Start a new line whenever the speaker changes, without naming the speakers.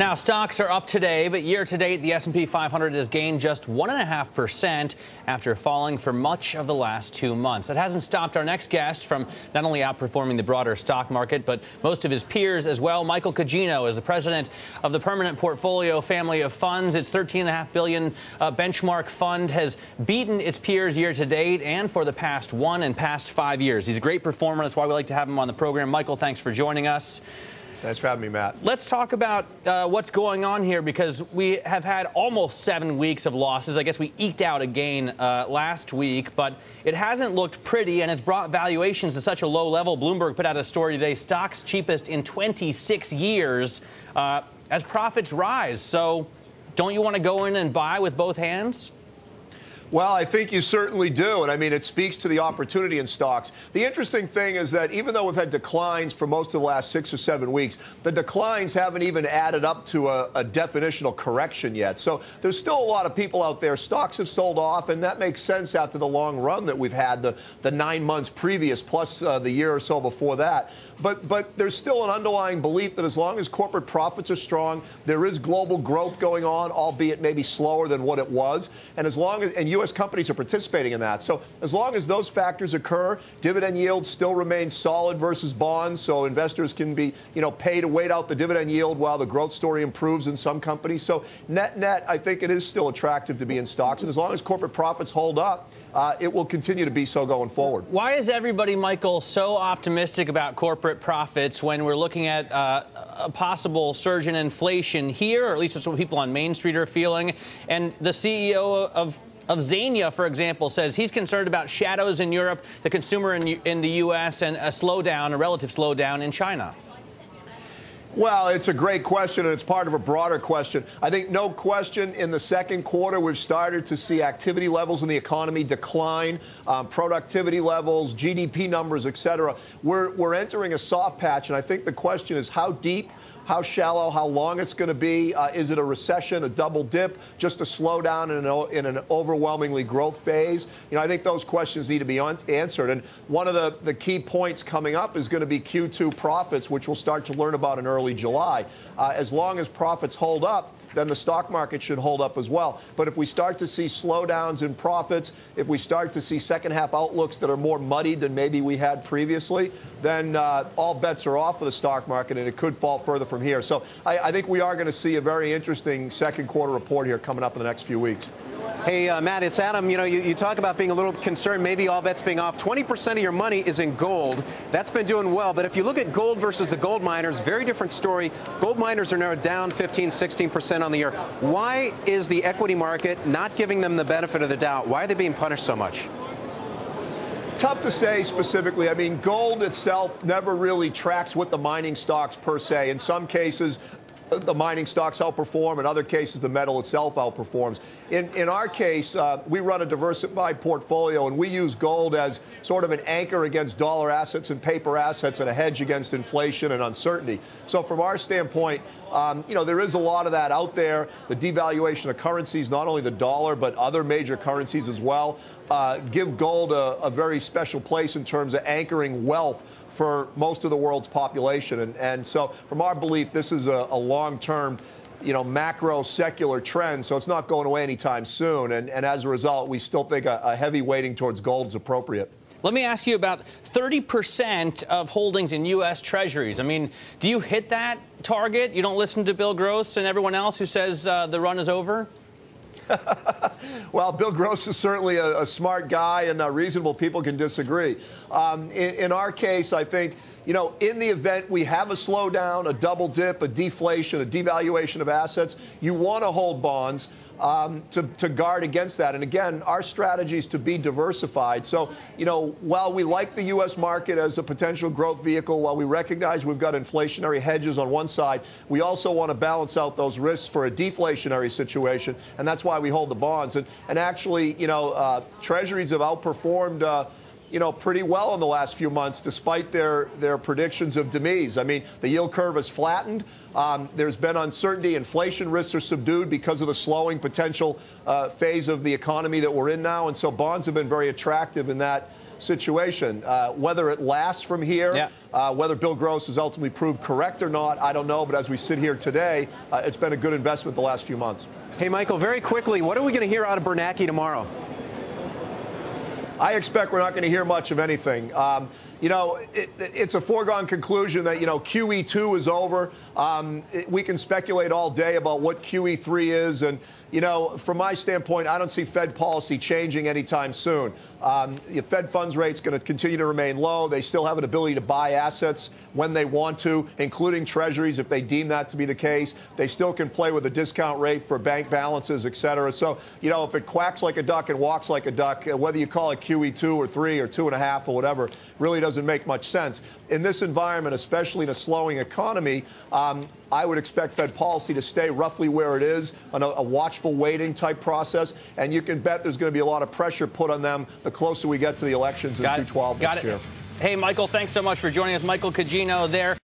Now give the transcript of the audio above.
Now, stocks are up today, but year to date, the S&P 500 has gained just 1.5% after falling for much of the last 2 months. That hasn't stopped our next guest from not only outperforming the broader stock market, but most of his peers as well. Michael Cuggino is the president of the Permanent Portfolio family of funds. Its $13.5 billion benchmark fund has beaten its peers year to date and for the past 1 and past 5 years. He's a great performer. That's why we like to have him on the program. Michael, thanks for joining us.
Thanks for having me, Matt.
Let's talk about what's going on here, because we have had almost 7 weeks of losses. I guess we eked out a gain last week, but it hasn't looked pretty, and it's brought valuations to such a low level. Bloomberg put out a story today, stocks cheapest in 26 years as profits rise. So don't you want to go in and buy with both hands?
Well, I think you certainly do. And I mean, it speaks to the opportunity in stocks. The interesting thing is that even though we've had declines for most of the last 6 or 7 weeks, the declines haven't even added up to a definitional correction yet. So there's still a lot of people out there. Stocks have sold off, and that makes sense after the long run that we've had, the 9 months previous, plus the year or so before that. But there's still an underlying belief that as long as corporate profits are strong, there is global growth going on, albeit maybe slower than what it was. And as long as U.S. companies are participating in that. So as long as those factors occur, dividend yields still remain solid versus bonds. So investors can be, pay to wait out the dividend yield while the growth story improves in some companies. So net, I think it is still attractive to be in stocks. And as long as corporate profits hold up, it will continue to be so going forward.
Why is everybody, Michael, so optimistic about corporate profits when we're looking at a possible surge in inflation here, or at least that's what people on Main Street are feeling? And the CEO of Zania, for example, says he's concerned about shadows in Europe, the consumer in the U.S., and a relative slowdown in China.
Well, it's a great question, and it's part of a broader question. I think no question in the second quarter we've started to see activity levels in the economy decline, productivity levels, GDP numbers, et cetera. We're entering a soft patch, and I think the question is how deep, how shallow, how long it's going to be. Is it a recession, a double dip, just a slowdown in an overwhelmingly growth phase? I think those questions need to be answered. And one of the key points coming up is going to be Q2 profits, which we'll start to learn about in early July. As long as profits hold up, then the stock market should hold up as well. But if we start to see slowdowns in profits, if we start to see second half outlooks that are more muddied than maybe we had previously, then all bets are off for the stock market, and it could fall further from here. So I think we are going to see a very interesting second quarter report here coming up in the next few weeks.
Hey, Matt, it's Adam. You talk about being a little concerned, maybe all bets being off. 20% of your money is in gold. That's been doing well. But if you look at gold versus the gold miners, very different story. Gold miners are now down 15, 16% on the year. Why is the equity market not giving them the benefit of the doubt? Why are they being punished so much?
Tough to say specifically. I mean, gold itself never really tracks with the mining stocks per se. In some cases, the mining stocks outperform. In other cases, the metal itself outperforms. In our case, we run a diversified portfolio, and we use gold as sort of an anchor against dollar assets and paper assets and a hedge against inflation and uncertainty. So from our standpoint, there is a lot of that out there. The devaluation of currencies, not only the dollar, but other major currencies as well, give gold a very special place in terms of anchoring wealth for most of the world's population. And so from our belief, this is a long-term, macro secular trend. So it's not going away anytime soon. And as a result, we still think a heavy weighting towards gold is appropriate.
Let me ask you about 30% of holdings in U.S. Treasuries. I mean, do you hit that target? You don't listen to Bill Gross and everyone else who says the run is over?
Well, Bill Gross is certainly a smart guy, and reasonable people can disagree. In our case, I think, in the event we have a slowdown, a double dip, a deflation, a devaluation of assets, you want to hold bonds to guard against that. And again, our strategy is to be diversified. So, while we like the U.S. market as a potential growth vehicle, while we recognize we've got inflationary hedges on one side, we also want to balance out those risks for a deflationary situation. And that's why we hold the bonds. And actually, Treasuries have outperformed pretty well in the last few months, despite their predictions of demise. I mean, the yield curve has flattened. There's been uncertainty. Inflation risks are subdued because of the slowing potential phase of the economy that we're in now. And so bonds have been very attractive in that situation. Whether it lasts from here, whether Bill Gross is ultimately proved correct or not, I don't know. But as we sit here today, it's been a good investment the last few months.
Hey, Michael, very quickly, what are we going to hear out of Bernanke tomorrow?
I expect we're not going to hear much of anything. It's a foregone conclusion that, QE2 is over. We can speculate all day about what QE3 is. And, from my standpoint, I don't see Fed policy changing anytime soon. The Fed funds rate's going to continue to remain low. They still have an ability to buy assets when they want to, including Treasuries, if they deem that to be the case. They still can play with a discount rate for bank balances, et cetera. So, if it quacks like a duck and walks like a duck, whether you call it QE2 or 3 or 2.5 or whatever, really doesn't make much sense. In this environment, especially in a slowing economy, I would expect Fed policy to stay roughly where it is on a watchful waiting type process. And you can bet there's going to be a lot of pressure put on them the closer we get to the elections in 2012 next year.
Hey, Michael, thanks so much for joining us. Michael Cuggino there.